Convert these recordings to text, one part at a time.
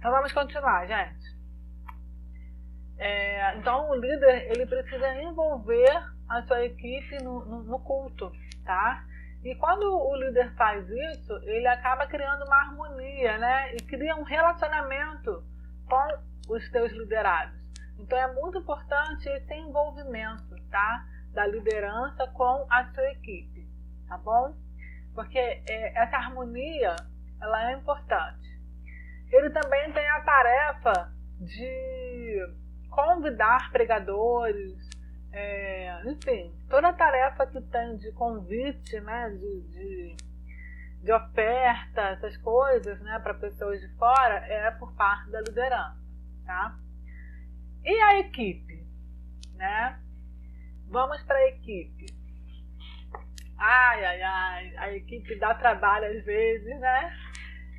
Então vamos continuar, gente. Então o líder ele precisa envolver a sua equipe no culto, tá? E quando o líder faz isso, ele acaba criando uma harmonia, né? E cria um relacionamento com os seus liderados. Então é muito importante esse envolvimento, tá? Da liderança com a sua equipe, tá bom? Porque essa harmonia, ela é importante. Ele também tem a tarefa de convidar pregadores, enfim, toda a tarefa que tem de convite, né, de oferta, essas coisas, né, para pessoas de fora, é por parte da liderança, tá? E a equipe, né? Vamos para a equipe. A equipe dá trabalho às vezes, né?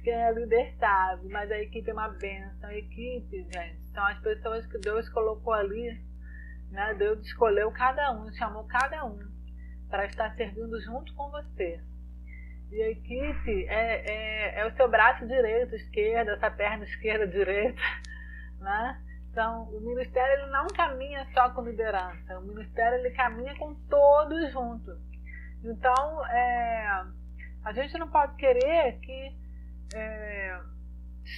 Quem é líder sabe, mas a equipe é uma bênção. A equipe, gente, são as pessoas que Deus colocou ali, né? Deus escolheu cada um, chamou cada um para estar servindo junto com você. E a equipe é o seu braço direito, esquerdo, essa perna esquerda, direita, né? Então, o ministério ele não caminha só com liderança, o ministério ele caminha com todos juntos. Então, a gente não pode querer que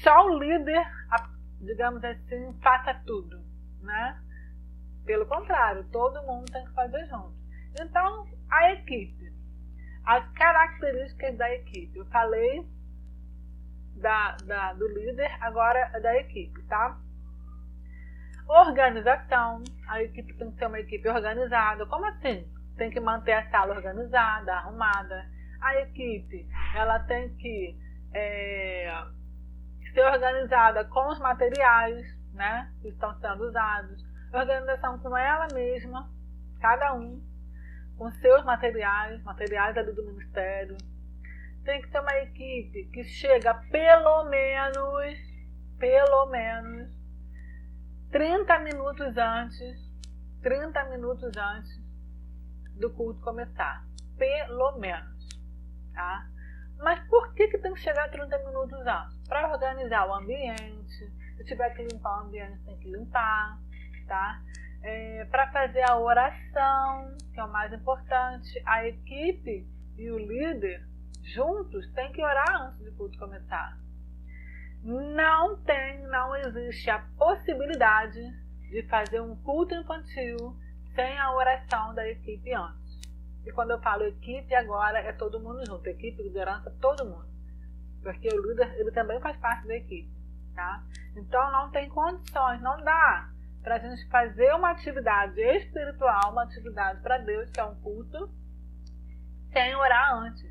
só o líder, digamos assim, faça tudo, né? Pelo contrário, todo mundo tem que fazer junto. Então, a equipe, as características da equipe. Eu falei do líder, agora é da equipe, tá? Organização, a equipe tem que ser uma equipe organizada. Como assim? Tem que manter a sala organizada, arrumada. A equipe, ela tem que ser organizada com os materiais, né, que estão sendo usados. Organização com ela mesma, cada um, com seus materiais ali do ministério. Tem que ter uma equipe que chega pelo menos 30 minutos antes do culto começar. Pelo menos, tá? Mas por que tem que chegar 30 minutos antes? Para organizar o ambiente. Se tiver que limpar o ambiente, tem que limpar, tá? Para fazer a oração, que é o mais importante. A equipe e o líder juntos têm que orar antes do culto começar. Não existe a possibilidade de fazer um culto infantil sem a oração da equipe antes. E quando eu falo equipe, agora é todo mundo junto. Equipe, liderança, todo mundo. Porque o líder, ele também faz parte da equipe, tá? Então não tem condições, não dá para a gente fazer uma atividade espiritual, uma atividade para Deus, que é um culto, sem orar antes.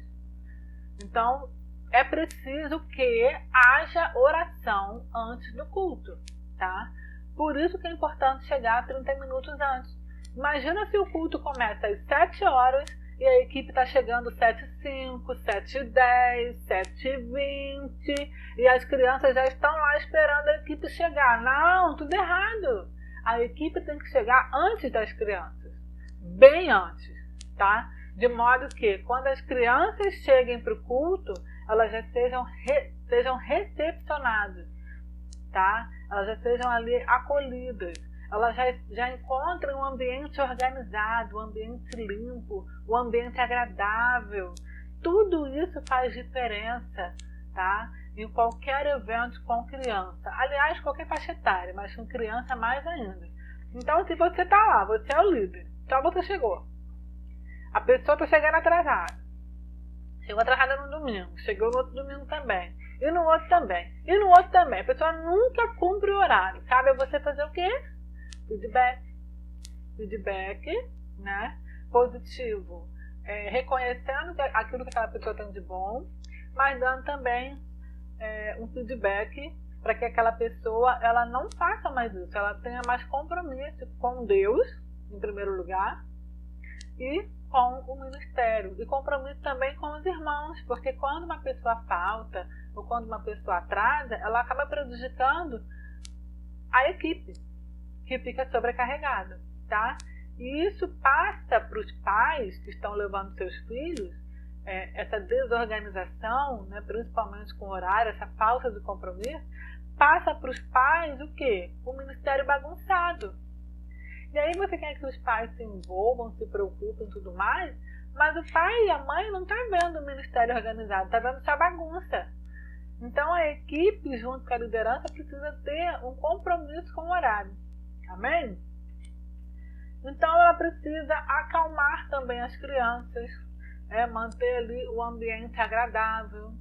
Então, é preciso que haja oração antes do culto, tá? Por isso que é importante chegar 30 minutos antes. Imagina se o culto começa às 7 horas e a equipe está chegando 7h05, 7h10, 7h20 e as crianças já estão lá esperando a equipe chegar. Não, tudo errado. A equipe tem que chegar antes das crianças, bem antes, tá? De modo que quando as crianças cheguem para o culto, elas já sejam recepcionadas, tá? Elas já sejam ali acolhidas, elas já encontrem um ambiente organizado, um ambiente limpo, um ambiente agradável. Tudo isso faz diferença, tá? Em qualquer evento com criança. Aliás, qualquer faixa etária, mas com criança mais ainda. Então, se você está lá, você é o líder, então você chegou. A pessoa está chegando atrasada. Chegou atrasada no domingo, chegou no outro domingo também. E no outro também. E no outro também. A pessoa nunca cumpre o horário. Cabe a você fazer o quê? Feedback, né? Positivo. Reconhecendo aquilo que aquela pessoa tem de bom, mas dando também um feedback para que aquela pessoa ela não faça mais isso. Ela tenha mais compromisso com Deus, em primeiro lugar, e com o ministério. E compromisso também com os irmãos, porque quando uma pessoa falta ou quando uma pessoa atrasa, ela acaba prejudicando a equipe, que fica sobrecarregada, tá? E isso passa para os pais que estão levando seus filhos, essa desorganização, né, principalmente com o horário, essa falta de compromisso, passa para os pais o quê? O ministério bagunçado. E aí você quer que os pais se envolvam, se preocupem e tudo mais, mas o pai e a mãe não estão vendo o ministério organizado, está vendo só bagunça. Então a equipe, junto com a liderança, precisa ter um compromisso com o horário. Amém? Então ela precisa acalmar também as crianças, manter ali o ambiente agradável,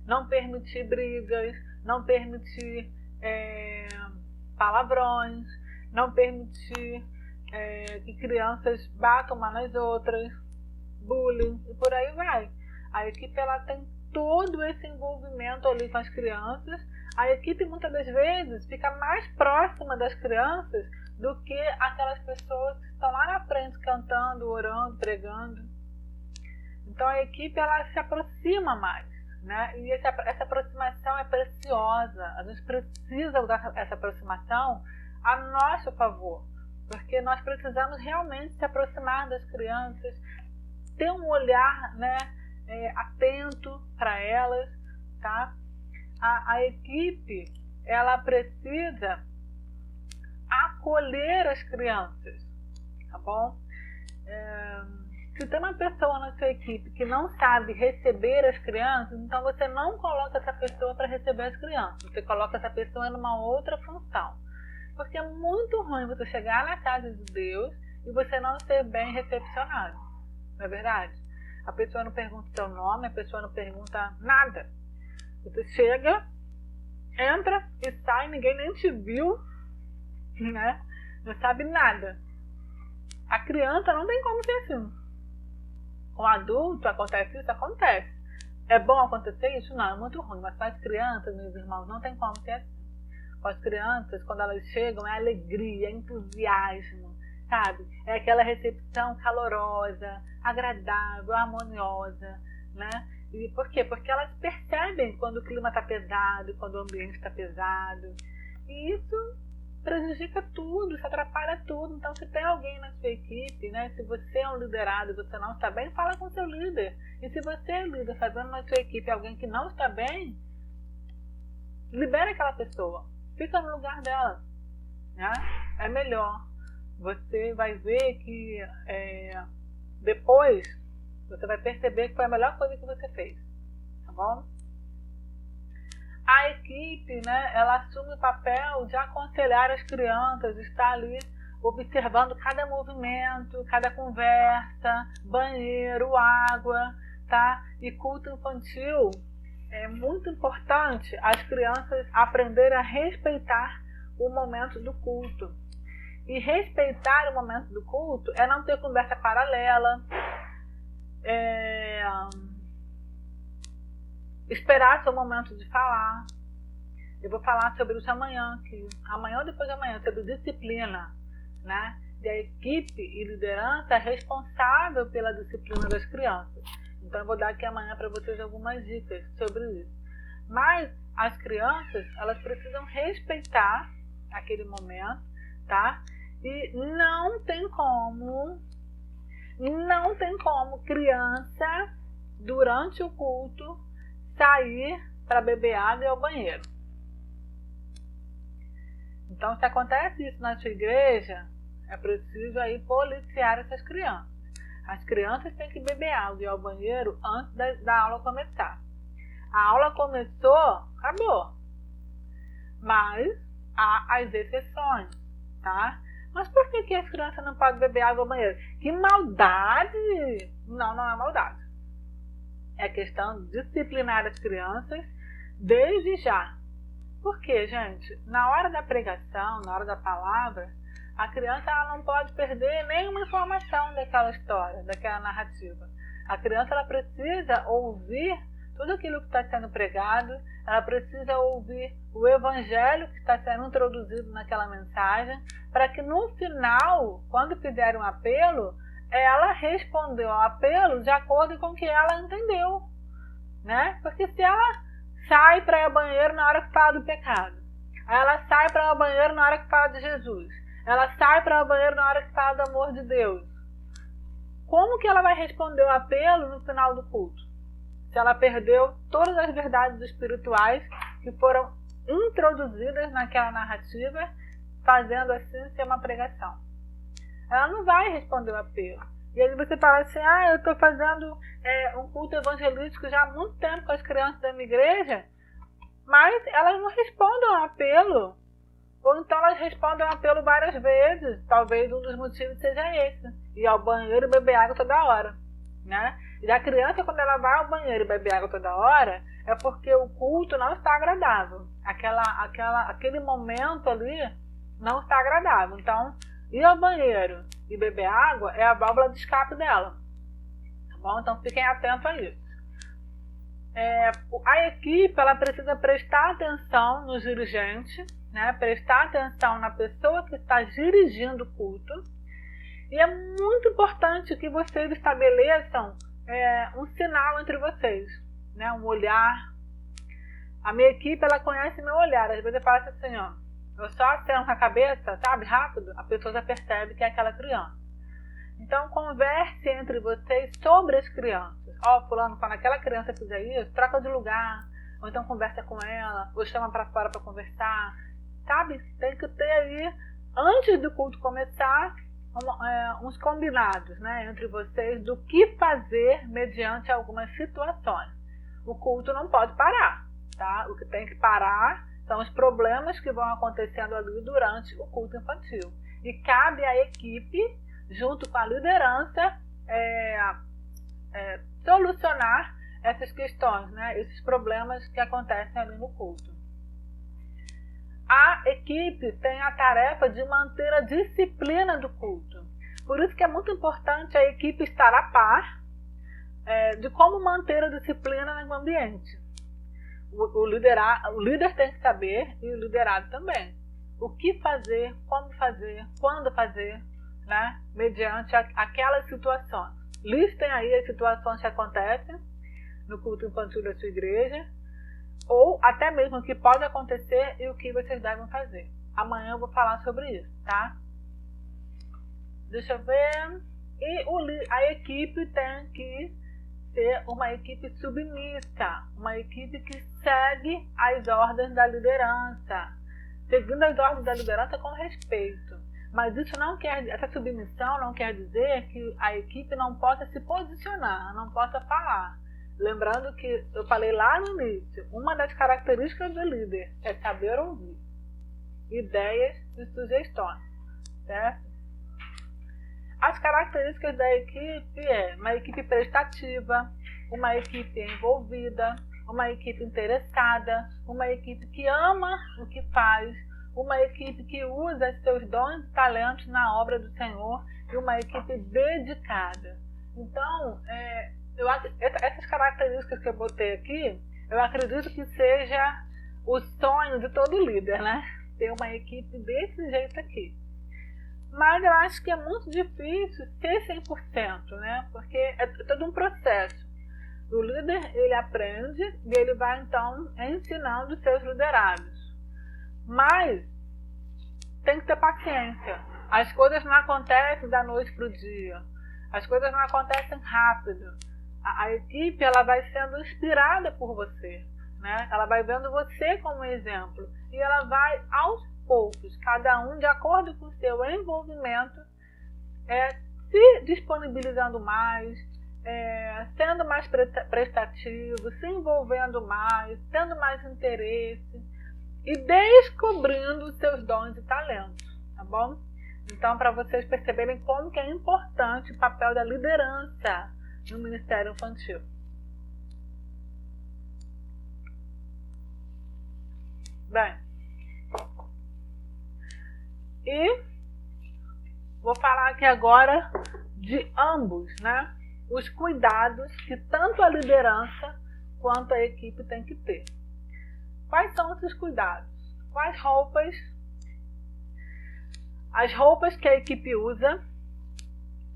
não permitir brigas, não permitir palavrões, não permitir que crianças batam umas nas outras, bullying e por aí vai. A equipe ela tem todo esse envolvimento ali com as crianças. A equipe muitas das vezes fica mais próxima das crianças do que aquelas pessoas que estão lá na frente cantando, orando, pregando. Então a equipe ela se aproxima mais, né? E essa aproximação é preciosa. A gente precisa usar essa aproximação a nosso favor, porque nós precisamos realmente se aproximar das crianças, ter um olhar, né, atento para elas, tá? A equipe ela precisa acolher as crianças, tá bom? Se tem uma pessoa na sua equipe que não sabe receber as crianças, então você não coloca essa pessoa para receber as crianças, você coloca essa pessoa numa outra função. Porque é muito ruim você chegar na casa de Deus e você não ser bem recepcionado, não é verdade? A pessoa não pergunta o seu nome, a pessoa não pergunta nada. Você chega, entra e sai, ninguém nem te viu, né? Não sabe nada. A criança não tem como ser assim. Com o adulto acontece isso? Acontece. É bom acontecer isso? Não, é muito ruim. Mas com as crianças, meus irmãos, não tem como ser assim. Com as crianças, quando elas chegam, é alegria, é entusiasmo, sabe? É aquela recepção calorosa, agradável, harmoniosa, né? E por quê? Porque elas percebem quando o clima está pesado, quando o ambiente está pesado. E isso prejudica tudo, isso atrapalha tudo. Então, se tem alguém na sua equipe, né? Se você é um liderado e você não está bem, fala com seu líder. E se você é líder fazendo na sua equipe alguém que não está bem, libera aquela pessoa. Fica no lugar dela, né? É melhor. Você vai ver que depois você vai perceber que foi a melhor coisa que você fez, tá bom? A equipe, né, ela assume o papel de aconselhar as crianças, estar ali observando cada movimento, cada conversa, banheiro, água, tá? E culto infantil. É muito importante as crianças aprenderem a respeitar o momento do culto. E respeitar o momento do culto é não ter conversa paralela, esperar seu momento de falar. Eu vou falar sobre isso amanhã ou depois de amanhã, sobre disciplina, né? E a equipe e liderança é responsável pela disciplina das crianças. Então eu vou dar aqui amanhã para vocês algumas dicas sobre isso. Mas as crianças, elas precisam respeitar aquele momento, tá? E não tem como criança, durante o culto, sair para beber água e ir ao banheiro. Então, se acontece isso na sua igreja, é preciso aí policiar essas crianças. As crianças têm que beber água e ir ao banheiro antes da aula começar. A aula começou, acabou. Mas há as exceções, tá? Mas por que as crianças não podem beber água no banheiro? Que maldade! Não, não é maldade. É questão de disciplinar as crianças desde já. Por quê, gente? Na hora da pregação, na hora da palavra, a criança ela não pode perder nenhuma informação daquela história, daquela narrativa. A criança ela precisa ouvir tudo aquilo que está sendo pregado, ela precisa ouvir o evangelho que está sendo introduzido naquela mensagem, para que no final, quando fizer um apelo, ela respondeu ao apelo de acordo com o que ela entendeu, né? Porque se ela sai para ir ao banheiro na hora que fala do pecado, ela sai para ir ao banheiro na hora que fala de Jesus, ela sai para ir ao banheiro na hora que fala do amor de Deus, como que ela vai responder o apelo no final do culto? Se ela perdeu todas as verdades espirituais que foram introduzidas naquela narrativa, fazendo assim ser uma pregação. Ela não vai responder o apelo. E aí você fala assim, eu estou fazendo um culto evangelístico já há muito tempo com as crianças da minha igreja, mas elas não respondem ao apelo. Ou então elas respondem ao apelo várias vezes. Talvez um dos motivos seja esse. Ir ao banheiro e beber água toda hora. Né? E a criança, quando ela vai ao banheiro e bebe água toda hora, é porque o culto não está agradável. Aquele momento ali não está agradável. Então, ir ao banheiro e beber água é a válvula de escape dela. Tá bom? Então, fiquem atentos a isso. A equipe ela precisa prestar atenção no dirigente, né? Prestar atenção na pessoa que está dirigindo o culto. E é muito importante que vocês estabeleçam um sinal entre vocês, né? Um olhar. A minha equipe ela conhece meu olhar. Às vezes eu faço assim, eu só aceno com a cabeça, sabe, rápido, a pessoa já percebe que é aquela criança. Então converse entre vocês sobre as crianças. Fulano, quando aquela criança fizer isso, troca de lugar, ou então conversa com ela, ou chama para fora para conversar, sabe? Tem que ter aí, antes do culto começar, uns combinados, né, entre vocês do que fazer mediante algumas situações. O culto não pode parar, tá? O que tem que parar são os problemas que vão acontecendo ali durante o culto infantil. E cabe à equipe, junto com a liderança, solucionar essas questões, né, esses problemas que acontecem ali no culto. A equipe tem a tarefa de manter a disciplina do culto. Por isso que é muito importante a equipe estar a par de como manter a disciplina no ambiente. O líder tem que saber, e o liderado também. O que fazer, como fazer, quando fazer, né, mediante aquelas situações. Listem aí as situações que acontecem no culto infantil da sua igreja, ou até mesmo o que pode acontecer e o que vocês devem fazer. Amanhã eu vou falar sobre isso, tá? Deixa eu ver. E a equipe tem que ser uma equipe submissa, uma equipe que segue as ordens da liderança, seguindo as ordens da liderança com respeito. Mas isso essa submissão não quer dizer que a equipe não possa se posicionar, não possa falar. Lembrando que eu falei lá no início, uma das características do líder é saber ouvir ideias e sugestões, certo? As características da equipe uma equipe prestativa, uma equipe envolvida, uma equipe interessada, uma equipe que ama o que faz, uma equipe que usa seus dons e talentos na obra do Senhor e uma equipe dedicada. Então, essas características que eu botei aqui, eu acredito que seja o sonho de todo líder, né? Ter uma equipe desse jeito aqui. Mas eu acho que é muito difícil ser 100%, né? Porque é todo um processo. O líder, ele aprende e ele vai, então, ensinando os seus liderados. Mas tem que ter paciência. As coisas não acontecem da noite para o dia. As coisas não acontecem rápido. A equipe ela vai sendo inspirada por você, né? Ela vai vendo você como exemplo. E ela vai, aos poucos, cada um de acordo com o seu envolvimento, se disponibilizando mais, sendo mais prestativo, se envolvendo mais, tendo mais interesse e descobrindo os seus dons e talentos, tá bom? Então, para vocês perceberem como que é importante o papel da liderança no Ministério Infantil. Bem, e vou falar aqui agora de ambos, né? Os cuidados que tanto a liderança quanto a equipe tem que ter. Quais são esses cuidados? Quais roupas? As roupas que a equipe usa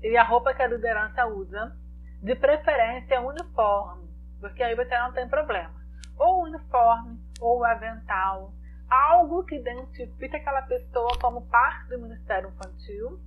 e a roupa que a liderança usa, de preferência uniforme, porque aí você não tem problema. Ou uniforme, ou avental, algo que identifica aquela pessoa como parte do Ministério Infantil.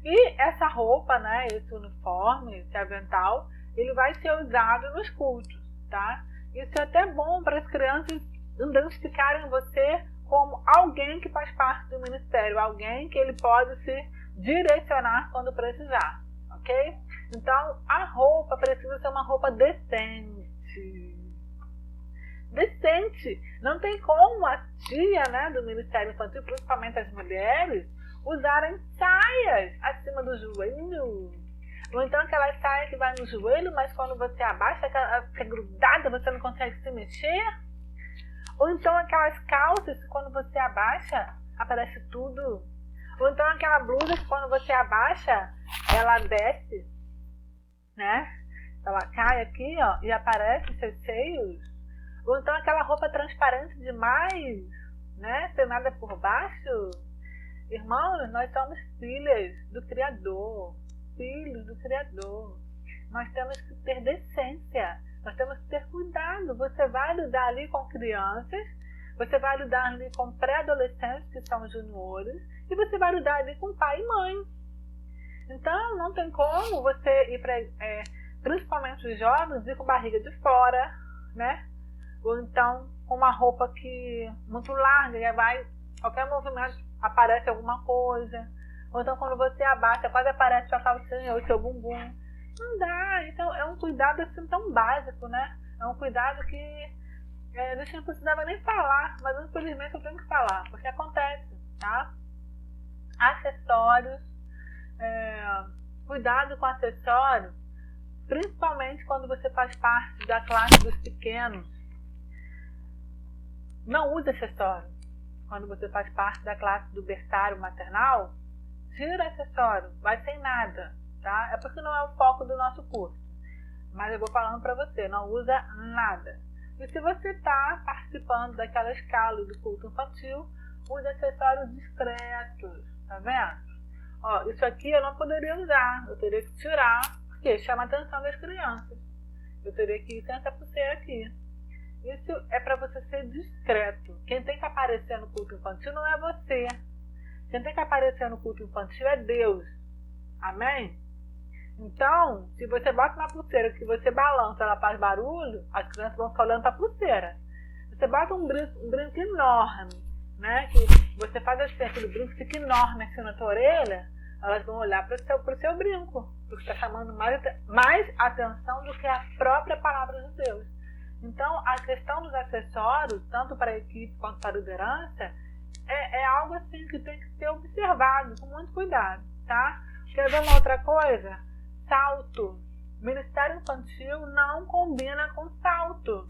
E essa roupa, né, esse uniforme, esse avental, ele vai ser usado nos cultos, tá? Isso é até bom para as crianças identificarem você como alguém que faz parte do ministério, alguém que ele pode se direcionar quando precisar, ok? Então, a roupa precisa ser uma roupa decente. Decente. Não tem como a tia, né, do Ministério Infantil, principalmente as mulheres, usarem saias acima do joelho. Ou então aquela saia que vai no joelho, mas quando você abaixa, ela fica grudada, você não consegue se mexer. Ou então aquelas calças que quando você abaixa, aparece tudo. Ou então aquela blusa que quando você abaixa, ela desce, né? Ela cai aqui, ó, e aparece seus seios. Ou então aquela roupa transparente demais, né? Sem nada por baixo. Irmãos, nós somos filhas do Criador. Filhos do Criador. Nós temos que ter decência. Nós temos que ter cuidado. Você vai lidar ali com crianças, você vai lidar ali com pré-adolescentes, que são juniores, e você vai lidar ali com pai e mãe. Então, não tem como você ir para, principalmente os jovens, ir com barriga de fora, né? Ou então com uma roupa que muito larga, e vai, qualquer movimento aparece alguma coisa. Ou então quando você abaixa, quase aparece sua calcinha ou seu bumbum. Não dá. Então é um cuidado assim tão básico, né? É um cuidado que a gente não precisava nem falar, mas infelizmente eu tenho que falar, porque acontece, tá? Acessórios, cuidado com acessórios, principalmente quando você faz parte da classe dos pequenos. Não use acessório. Quando você faz parte da classe do berçário maternal, tira acessório, vai sem nada, tá? É porque não é o foco do nosso curso. Mas eu vou falando para você, não usa nada. E se você está participando daquela escala do culto infantil, use acessórios discretos, tá vendo? Ó, isso aqui eu não poderia usar, eu teria que tirar, porque chama a atenção das crianças. Eu teria que ir sem essa pulseira aqui. Isso é para você ser discreto. Quem tem que aparecer no culto infantil não é você. Quem tem que aparecer no culto infantil é Deus. Amém? Então, se você bota uma pulseira que você balança, ela faz barulho, as crianças vão ficar olhando para a pulseira. Você bota um brinco enorme, né? Que você faz assim, aquele brinco fica enorme assim na tua orelha, elas vão olhar para o seu brinco, porque está chamando mais atenção do que a própria palavra de Deus. Então, a questão dos acessórios, tanto para a equipe quanto para a liderança, é algo assim que tem que ser observado com muito cuidado, tá? Quer ver uma outra coisa? Salto. Ministério infantil não combina com salto,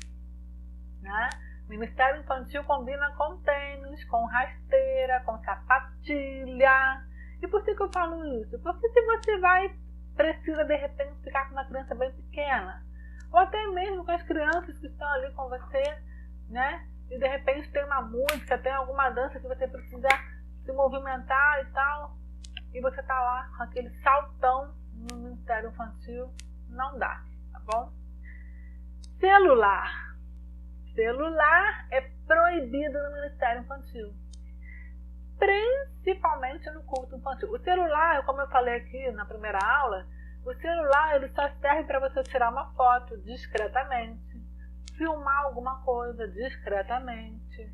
né? Ministério infantil combina com tênis, com rasteira, com sapatilha. E por que eu falo isso? Porque se você precisa de repente ficar com uma criança bem pequena, ou até mesmo com as crianças que estão ali com você, né? E de repente tem uma música, tem alguma dança que você precisa se movimentar e tal, e você tá lá com aquele saltão no Ministério Infantil, não dá, tá bom? Celular. Celular é proibido no Ministério Infantil, principalmente no culto infantil. O celular, como eu falei aqui na primeira aula, o celular ele só serve para você tirar uma foto discretamente, filmar alguma coisa discretamente,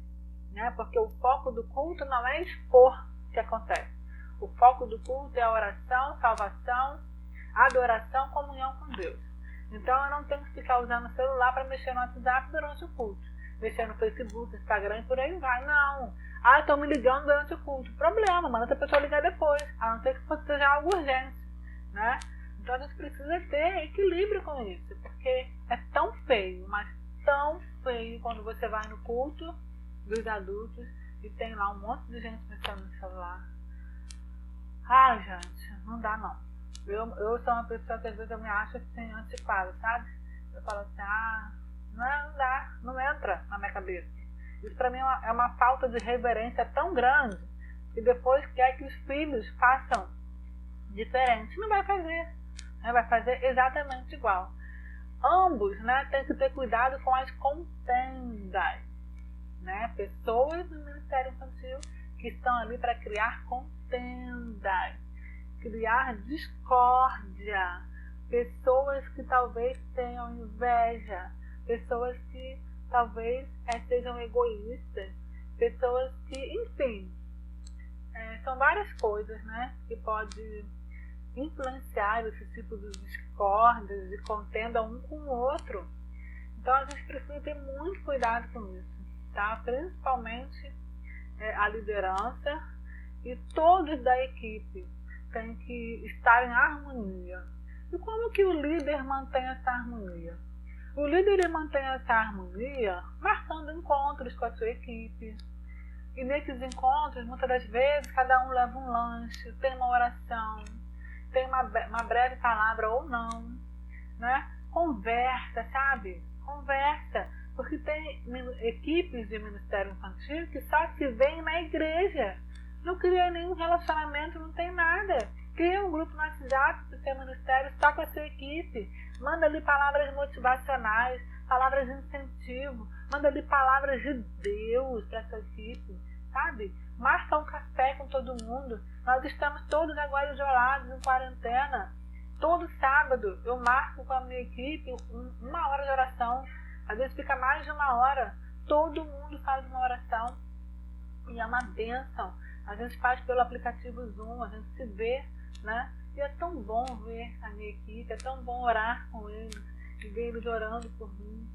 né? Porque o foco do culto não é expor o que acontece. O foco do culto é a oração, salvação, adoração, comunhão com Deus. Então eu não tenho que ficar usando o celular para mexer no WhatsApp durante o culto, mexer no Facebook, Instagram e por aí vai. Não. Ah, estão me ligando durante o culto. Problema, manda outra pessoa ligar depois, a não ser que seja algo urgente, né? Então a gente precisa ter equilíbrio com isso, porque é tão feio, mas tão feio quando você vai no culto dos adultos e tem lá um monte de gente mexendo no celular. Ai, gente, não dá não. Eu sou uma pessoa que às vezes eu me acho assim, antiquada, sabe? Eu falo assim, não dá, não entra na minha cabeça. Isso pra mim é uma falta de reverência tão grande que depois quer que os filhos façam diferente. Não vai fazer, né? Vai fazer exatamente igual. Ambos, né, tem que ter cuidado com as contendas, né? Pessoas do Ministério Infantil que estão ali para criar contendas, criar discórdia, pessoas que talvez tenham inveja, pessoas que talvez sejam egoístas, pessoas que, enfim, são várias coisas, né, que podem influenciar esse tipo de discórdias, de contenda um com o outro. Então a gente precisa ter muito cuidado com isso, tá? Principalmente a liderança e todos da equipe têm que estar em harmonia. E como que o líder mantém essa harmonia? O líder ele mantém essa harmonia marcando encontros com a sua equipe. E nesses encontros, muitas das vezes, cada um leva um lanche, tem uma oração, tem uma breve palavra ou não, né? Conversa, sabe? Conversa. Porque tem equipes de ministério infantil que só se veem na igreja. Não cria nenhum relacionamento, não tem nada. Cria um grupo no WhatsApp do seu ministério só com a sua equipe. Manda ali palavras motivacionais, palavras de incentivo. Manda ali palavras de Deus para a sua equipe, sabe? Marca um café com todo mundo. Nós estamos todos agora isolados, em quarentena. Todo sábado eu marco com a minha equipe 1 hora de oração. Às vezes fica mais de 1 hora. Todo mundo faz uma oração. E é uma bênção. A gente faz pelo aplicativo Zoom, a gente se vê, né? E é tão bom ver a minha equipe, é tão bom orar com eles, e ver eles orando por mim.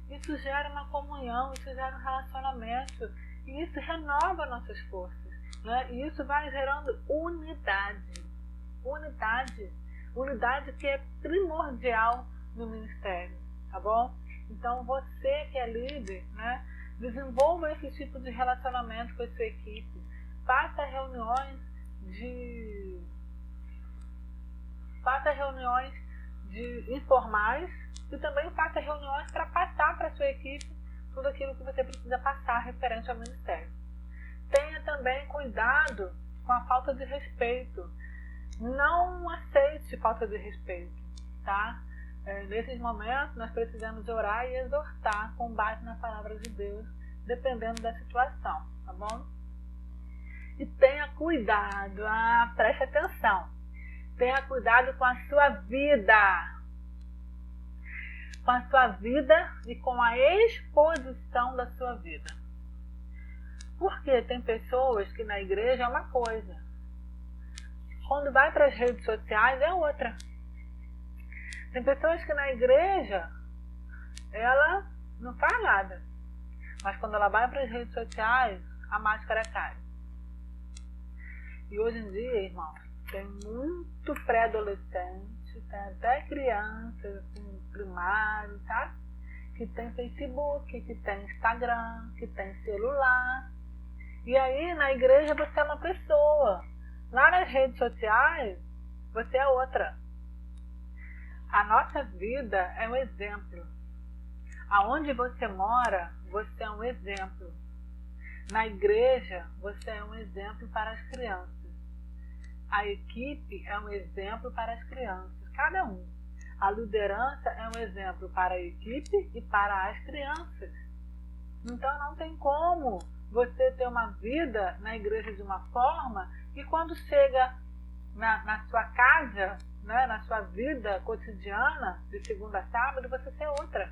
Isso gera uma comunhão, isso gera um relacionamento, e isso renova nossas forças, né? E isso vai gerando unidade. Unidade que é primordial no ministério, tá bom? Então você que é líder, né? Desenvolva esse tipo de relacionamento com a sua equipe. Faça reuniões informais e também faça reuniões para passar para a sua equipe tudo aquilo que você precisa passar referente ao ministério. Tenha também cuidado com a falta de respeito. Não aceite falta de respeito, tá? Nesses momentos nós precisamos orar e exortar com base na palavra de Deus, dependendo da situação, tá bom? E tenha cuidado, preste atenção, tenha cuidado com a sua vida. Com a sua vida e com a exposição da sua vida. Porque tem pessoas que na igreja é uma coisa, quando vai para as redes sociais é outra. Tem pessoas que na igreja ela não faz nada, mas quando ela vai para as redes sociais a máscara cai. E hoje em dia, irmãos, tem muito pré-adolescente, tem até crianças assim, primário, tá? Que tem Facebook, que tem Instagram, que tem celular. E aí na igreja você é uma pessoa. Lá nas redes sociais você é outra. A nossa vida é um exemplo. Aonde você mora, você é um exemplo. Na igreja, você é um exemplo para as crianças. A equipe é um exemplo para as crianças, cada um. A liderança é um exemplo para a equipe e para as crianças. Então não tem como você ter uma vida na igreja de uma forma e quando chega na sua casa, né, na sua vida cotidiana, de segunda a sábado, você ser outra.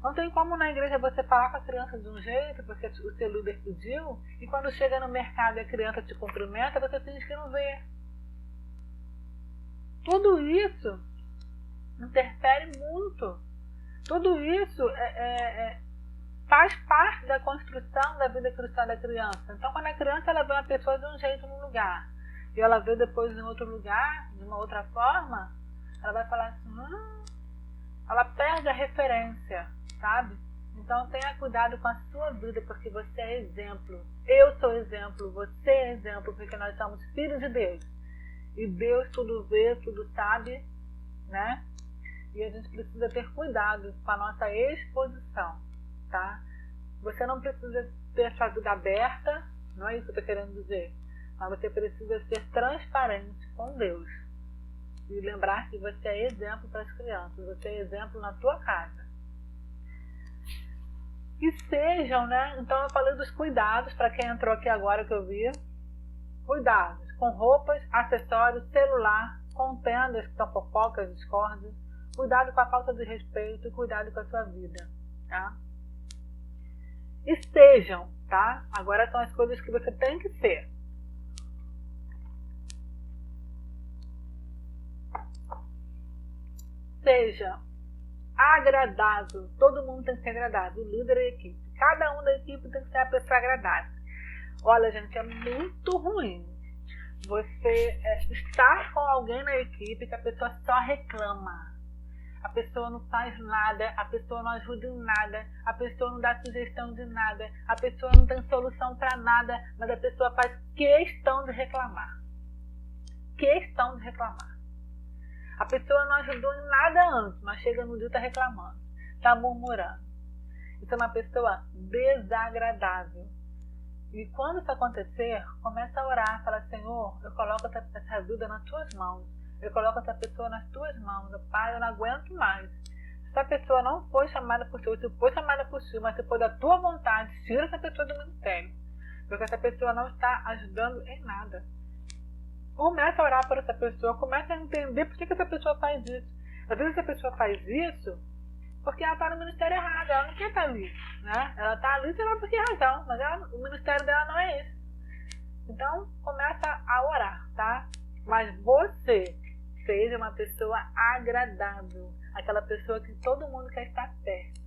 Não tem como na igreja você falar com a criança de um jeito, porque o seu líder pediu, e quando chega no mercado e a criança te cumprimenta, você finge que não vê. Tudo isso interfere muito. Tudo isso faz parte da construção da vida cristã da criança. Então, quando a criança ela vê uma pessoa de um jeito num lugar, e ela vê depois em outro lugar, de uma outra forma, ela vai falar assim, ela perde a referência, sabe? Então tenha cuidado com a sua vida, porque você é exemplo. Eu sou exemplo, você é exemplo, porque nós somos filhos de Deus. E Deus tudo vê, tudo sabe, né? E a gente precisa ter cuidado com a nossa exposição, tá? Você não precisa ter a sua vida aberta, não é isso que eu estou querendo dizer. Mas você precisa ser transparente com Deus. E lembrar que você é exemplo para as crianças, você é exemplo na tua casa. E sejam, né? Então eu falei dos cuidados, para quem entrou aqui agora que eu vi. Cuidados com roupas, acessórios, celular, contendas que são fofocas, discórdias. Cuidado com a falta de respeito e cuidado com a sua vida. tá? E sejam, tá? Agora são as coisas que você tem que ser. Seja agradável. Todo mundo tem que ser agradável. O líder e a equipe. Cada um da equipe tem que ser a pessoa agradável. Olha, gente, é muito ruim você estar com alguém na equipe que a pessoa só reclama. A pessoa não faz nada, a pessoa não ajuda em nada, a pessoa não dá sugestão de nada, a pessoa não tem solução para nada, mas a pessoa faz questão de reclamar. Questão de reclamar. A pessoa não ajudou em nada antes, mas chega no dia e está reclamando, está murmurando. Isso é uma pessoa desagradável. E quando isso acontecer, começa a orar, fala: Senhor, eu coloco essa vida nas tuas mãos. Eu coloco essa pessoa nas tuas mãos. Pai, eu não aguento mais. Se essa pessoa não foi chamada por ti, se foi chamada por ti, mas se for da tua vontade, tira essa pessoa do ministério. Porque essa pessoa não está ajudando em nada. Começa a orar por essa pessoa, começa a entender por que essa pessoa faz isso. Às vezes essa pessoa faz isso porque ela está no ministério errado, ela não quer estar ali, né? Ela está ali, sei lá por que razão, mas o ministério dela não é esse. Então, começa a orar, tá? Mas você seja uma pessoa agradável, aquela pessoa que todo mundo quer estar perto,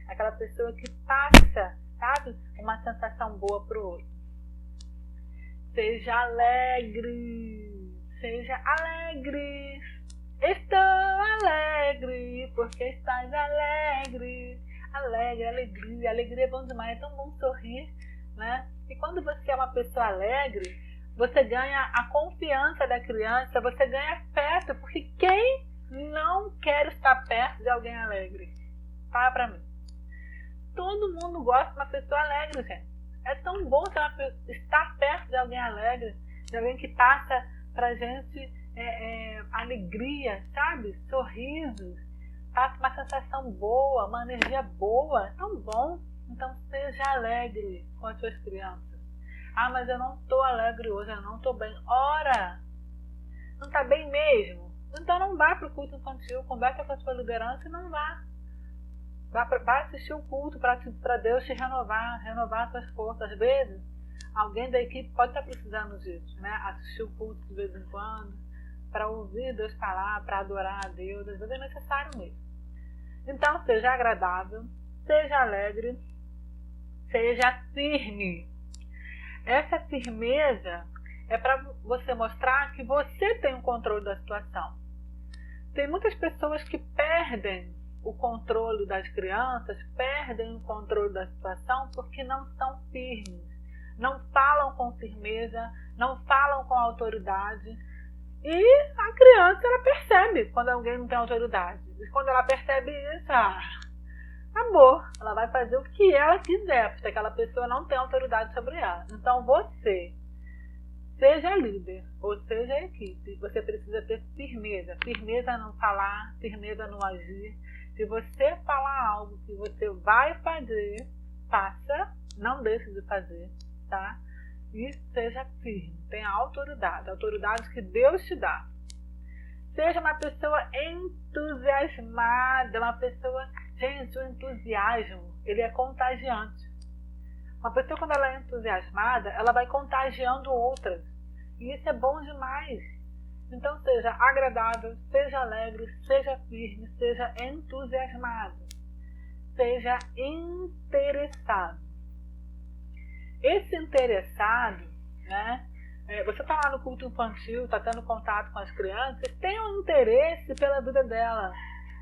aquela pessoa que passa, sabe, uma sensação boa para o outro. Seja alegre, seja alegre. Estou alegre, porque estás alegre. Alegre, alegria. Alegria é bom demais, é tão bom sorrir, né? E quando você é uma pessoa alegre, você ganha a confiança da criança, você ganha afeto, porque quem não quer estar perto de alguém alegre? Fala pra mim. Todo mundo gosta de uma pessoa alegre, gente. É tão bom estar perto de alguém alegre, de alguém que passa pra gente alegria, sabe? Sorrisos, passa uma sensação boa, uma energia boa, é tão bom. Então seja alegre com as suas crianças. Ah, mas eu não estou alegre hoje, eu não estou bem. Ora, não está bem mesmo? Então não vá para o culto infantil, conversa com a sua liderança e não vá. Vá assistir o culto para Deus te renovar as suas forças. Às vezes, alguém da equipe pode estar precisando disso, né? Assistir o culto de vez em quando, para ouvir Deus falar, para adorar a Deus. Às vezes é necessário mesmo. Então, seja agradável, seja alegre, seja firme. Essa firmeza é para você mostrar que você tem o controle da situação. Tem muitas pessoas que perdem o controle das crianças, perdem o controle da situação porque não são firmes, não falam com firmeza, não falam com autoridade. E a criança, ela percebe quando alguém não tem autoridade. E quando ela percebe isso, acabou. Ela vai fazer o que ela quiser, porque aquela pessoa não tem autoridade sobre ela. Então você, seja líder ou seja equipe, você precisa ter firmeza. Firmeza no falar, firmeza no agir. Se você falar algo que você vai fazer, faça, não deixe de fazer, tá? E seja firme, tenha autoridade, a autoridade que Deus te dá. Seja uma pessoa entusiasmada, uma pessoa... Gente, o entusiasmo, ele é contagiante. Uma pessoa, quando ela é entusiasmada, ela vai contagiando outras. E isso é bom demais. Então, seja agradável, seja alegre, seja firme, seja entusiasmado. Seja interessado. Esse interessado, né? Você está lá no culto infantil, está tendo contato com as crianças, tem um interesse pela vida dela.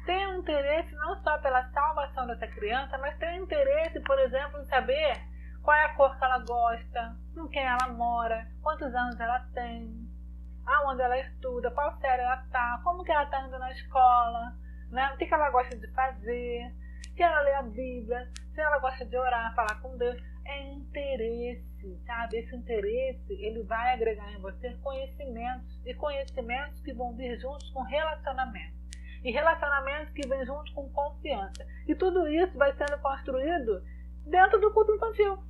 Tem um interesse não só pela salvação dessa criança, mas tem um interesse, por exemplo, em saber qual é a cor que ela gosta, com quem ela mora, quantos anos ela tem, aonde ela estuda, qual série ela está, como que ela está indo na escola, né? O que ela gosta de fazer, se ela lê a Bíblia, se ela gosta de orar, falar com Deus. É interesse, sabe? Esse interesse, ele vai agregar em você conhecimentos, e conhecimentos que vão vir juntos com relacionamento. E relacionamentos que vêm junto com confiança. E tudo isso vai sendo construído dentro do culto infantil.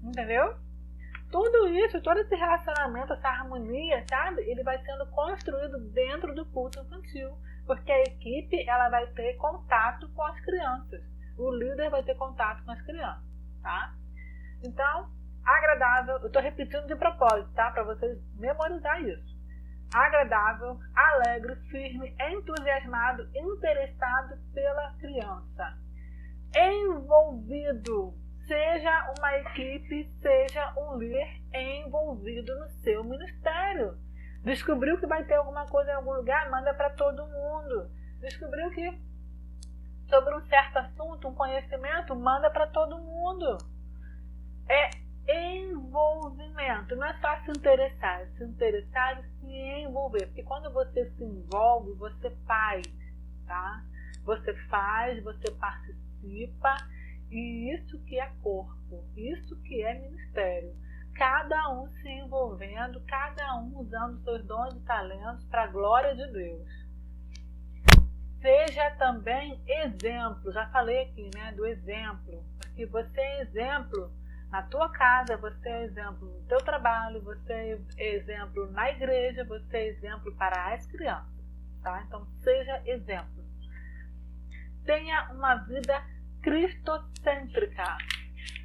Entendeu? Tudo isso, todo esse relacionamento, essa harmonia, sabe? Ele vai sendo construído dentro do culto infantil. Porque a equipe, ela vai ter contato com as crianças. o líder vai ter contato com as crianças, tá? Então, agradável, eu estou repetindo de propósito, tá? Para vocês memorizar isso. Agradável, alegre, firme, entusiasmado, interessado pela criança. Envolvido, seja uma equipe, seja um líder envolvido no seu ministério. Descobriu que vai ter alguma coisa em algum lugar, manda para todo mundo. Descobriu que sobre um certo assunto, um conhecimento, manda para todo mundo. É envolvimento, não é só se interessar e se envolver. Porque quando você se envolve, você faz, tá? Você faz, você participa, e isso que é corpo, isso que é ministério. Cada um se envolvendo, cada um usando seus dons e talentos para a glória de Deus. Seja também exemplo, já falei aqui, né, do exemplo, porque você é exemplo na tua casa, você é exemplo no teu trabalho, você é exemplo na igreja, você é exemplo para as crianças, tá? Então, seja exemplo. Tenha uma vida cristocêntrica.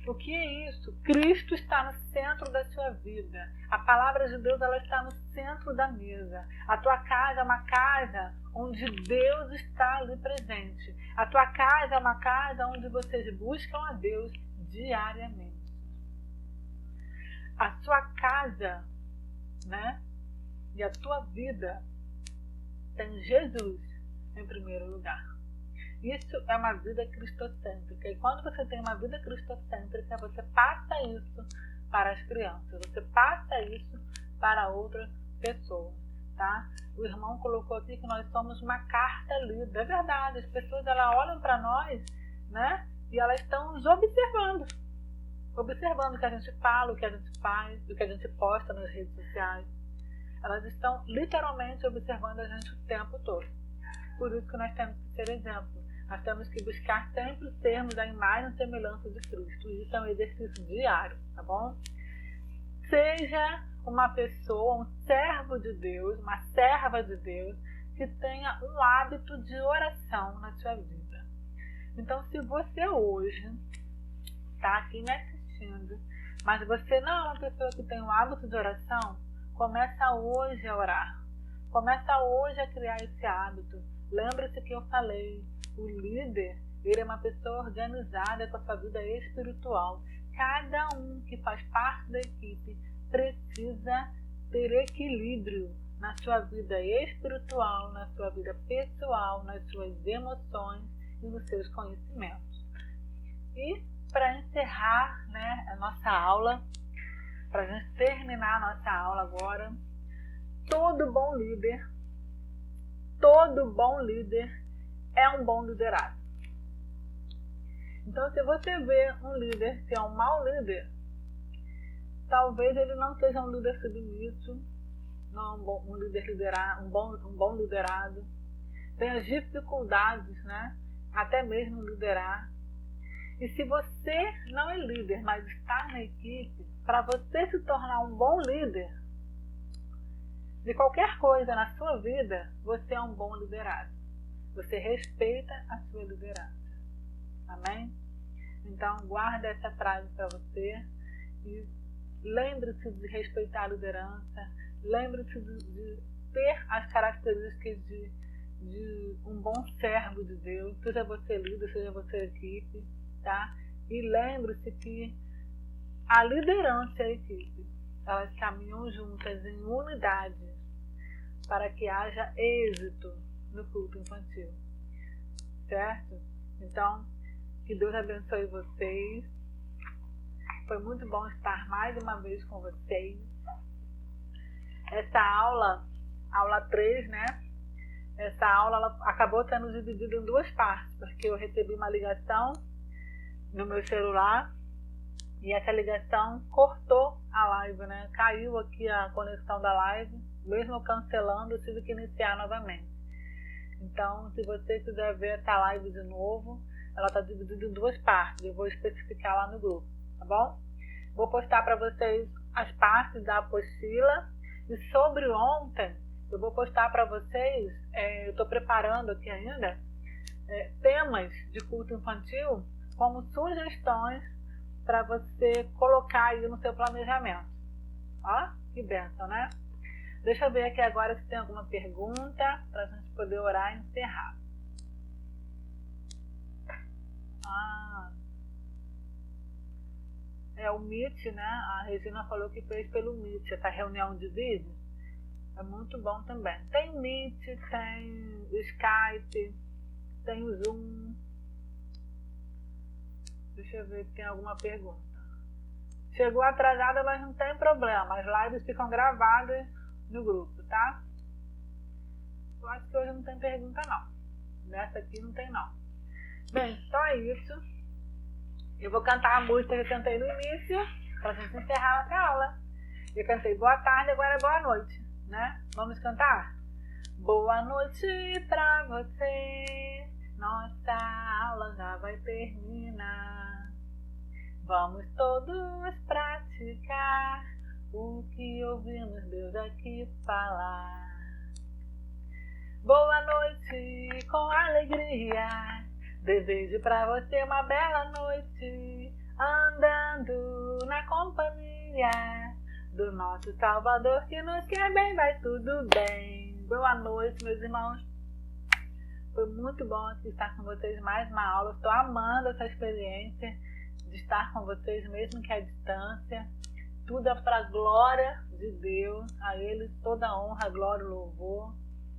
O que é isso? Cristo está no centro da sua vida. A palavra de Deus, ela está no centro da mesa. A tua casa é uma casa onde Deus está ali presente. A tua casa é uma casa onde vocês buscam a Deus diariamente. A sua casa, né, e a tua vida tem Jesus em primeiro lugar. Isso é uma vida cristocêntrica. E quando você tem uma vida cristocêntrica, você passa isso para as crianças. Você passa isso para outras pessoas, tá? O irmão colocou aqui que nós somos uma carta lida. É verdade, as pessoas elas olham para nós, né? E elas estão nos observando. Observando o que a gente fala, o que a gente faz, o que a gente posta nas redes sociais. Elas estão literalmente observando a gente o tempo todo. Por isso que nós temos que ser exemplo. Nós temos que buscar sempre sermos a imagem e semelhança de Cristo. Isso é um exercício diário, tá bom? Seja uma pessoa, um servo de Deus, uma serva de Deus, que tenha um hábito de oração na sua vida. Então, se você hoje está aqui me assistindo, mas você não é uma pessoa que tem um hábito de oração, começa hoje a orar. Começa hoje a criar esse hábito. Lembre-se que eu falei, o líder, ele é uma pessoa organizada com a sua vida espiritual. Cada um que faz parte da equipe precisa ter equilíbrio na sua vida espiritual, na sua vida pessoal, nas suas emoções e nos seus conhecimentos. E para encerrar, né, a nossa aula, para a gente terminar a nossa aula agora, todo bom líder é um bom liderado. Então, se você vê um líder que é um mau líder, talvez ele não seja um líder submisso, não um bom liderado, tem as dificuldades, né, até mesmo liderar. E se você não é líder, mas está na equipe, para você se tornar um bom líder de qualquer coisa na sua vida, você é um bom liderado. Você respeita a sua liderança. Amém? Então, guarda essa frase para você e lembre-se de respeitar a liderança, lembre-se de ter as características de um bom servo de Deus, seja você líder, seja você equipe, tá? E lembre-se que a liderança e a equipe, elas caminham juntas em unidade para que haja êxito no culto infantil, certo? Então, que Deus abençoe vocês. Foi muito bom estar mais uma vez com vocês. Essa aula 3, né? Essa aula ela acabou sendo dividida em duas partes, porque eu recebi uma ligação no meu celular e essa ligação cortou a live, né? Caiu aqui a conexão da live, mesmo eu cancelando, eu tive que iniciar novamente. Então, se você quiser ver essa live de novo, ela está dividida em duas partes, eu vou especificar lá no grupo, tá bom? Vou postar para vocês as partes da apostila e sobre ontem, eu vou postar para vocês, eu estou preparando aqui ainda, temas de culto infantil como sugestões para você colocar aí no seu planejamento. Ó, que bênção, né? Deixa eu ver aqui agora se tem alguma pergunta para a gente poder orar e encerrar. O Meet, né? A Regina falou que fez pelo Meet, essa reunião de vídeo. É muito bom também. Tem o Meet, tem o Skype, tem o Zoom. Deixa eu ver se tem alguma pergunta. Chegou atrasada, mas não tem problema. As lives ficam gravadas no grupo, tá? Eu acho que hoje não tem pergunta, não. Nessa aqui não tem, não. Bem, só isso. Eu vou cantar a música que eu cantei no início, pra gente encerrar essa aula. Eu cantei boa tarde, agora é boa noite, né? Vamos cantar? Boa noite pra você, nossa aula já vai terminar. Vamos todos praticar o que ouvimos Deus aqui falar. Boa noite com alegria, desejo pra você uma bela noite, andando na companhia do nosso Salvador que nos quer bem, vai tudo bem. Boa noite, meus irmãos. Foi muito bom aqui estar com vocês mais uma aula. Estou amando essa experiência de estar com vocês, mesmo que à distância. Tudo é para a glória de Deus. A Ele toda a honra, glória e louvor.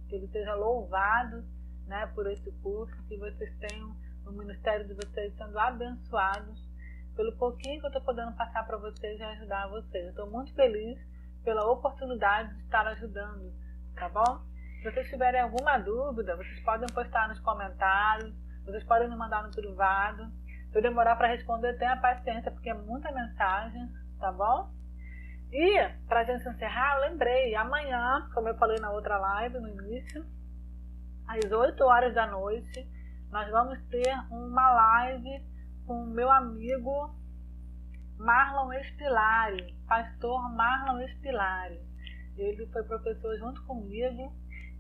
Que Ele seja louvado, né, por esse curso. Que vocês tenham o ministério de vocês sendo abençoados pelo pouquinho que eu estou podendo passar para vocês e ajudar vocês. Eu estou muito feliz pela oportunidade de estar ajudando, tá bom? Se vocês tiverem alguma dúvida, vocês podem postar nos comentários, vocês podem me mandar no privado. Se eu demorar para responder, tenha paciência, porque é muita mensagem, tá bom? E, para a gente encerrar, eu lembrei, amanhã, como eu falei na outra live, no início, às 8 horas da noite, nós vamos ter uma live com o meu amigo Marlon Espilari, pastor Marlon Espilari. Ele foi professor junto comigo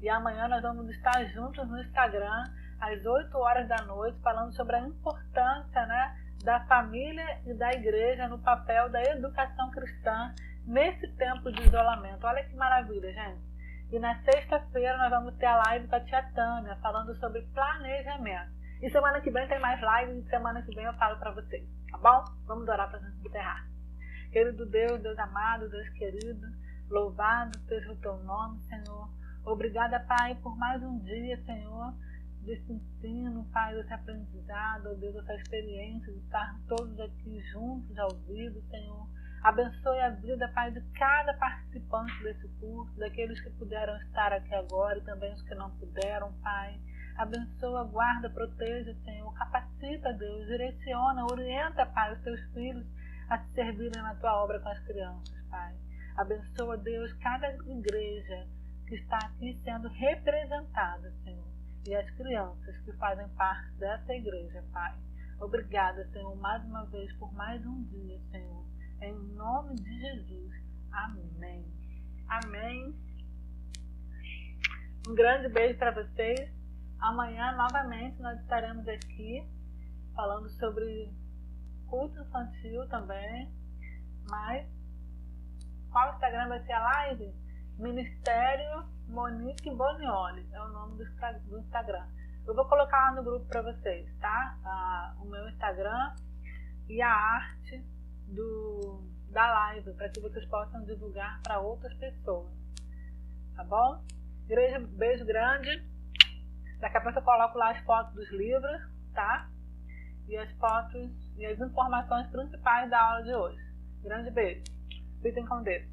e amanhã nós vamos estar juntos no Instagram às 8 horas da noite falando sobre a importância, né, da família e da igreja no papel da educação cristã nesse tempo de isolamento. Olha que maravilha, gente. E na sexta-feira nós vamos ter a live com a tia Tânia falando sobre planejamento. E semana que vem tem mais lives e semana que vem eu falo para vocês, tá bom? Vamos orar para a gente encerrar. Querido Deus, Deus amado, Deus querido, louvado seja o teu nome, Senhor. Obrigada, Pai, por mais um dia, Senhor, desse ensino, Pai, desse aprendizado, Deus, dessa experiência de estar todos aqui juntos, ao vivo, Senhor. Abençoe a vida, Pai, de cada participante desse curso, daqueles que puderam estar aqui agora e também os que não puderam, Pai. Abençoa, guarda, proteja, Senhor. Capacita, Deus, direciona, orienta, Pai, os teus filhos a se servirem na tua obra com as crianças, Pai. Abençoa, Deus, cada igreja que está aqui sendo representada, Senhor, e as crianças que fazem parte dessa igreja, Pai. Obrigada, Senhor, mais uma vez por mais um dia, Senhor. Em nome de Jesus. Amém. Amém. Um grande beijo para vocês. Amanhã, novamente, nós estaremos aqui falando sobre culto infantil também. Mas qual Instagram vai ser a live? Ministério Monique Bonioli. É o nome do Instagram. Eu vou colocar lá no grupo para vocês, tá? O meu Instagram e a arte da live, para que vocês possam divulgar para outras pessoas. Tá bom? Beijo grande. Daqui a pouco eu coloco lá as fotos dos livros, tá? E as fotos e as informações principais da aula de hoje. Grande beijo. Fiquem com Deus.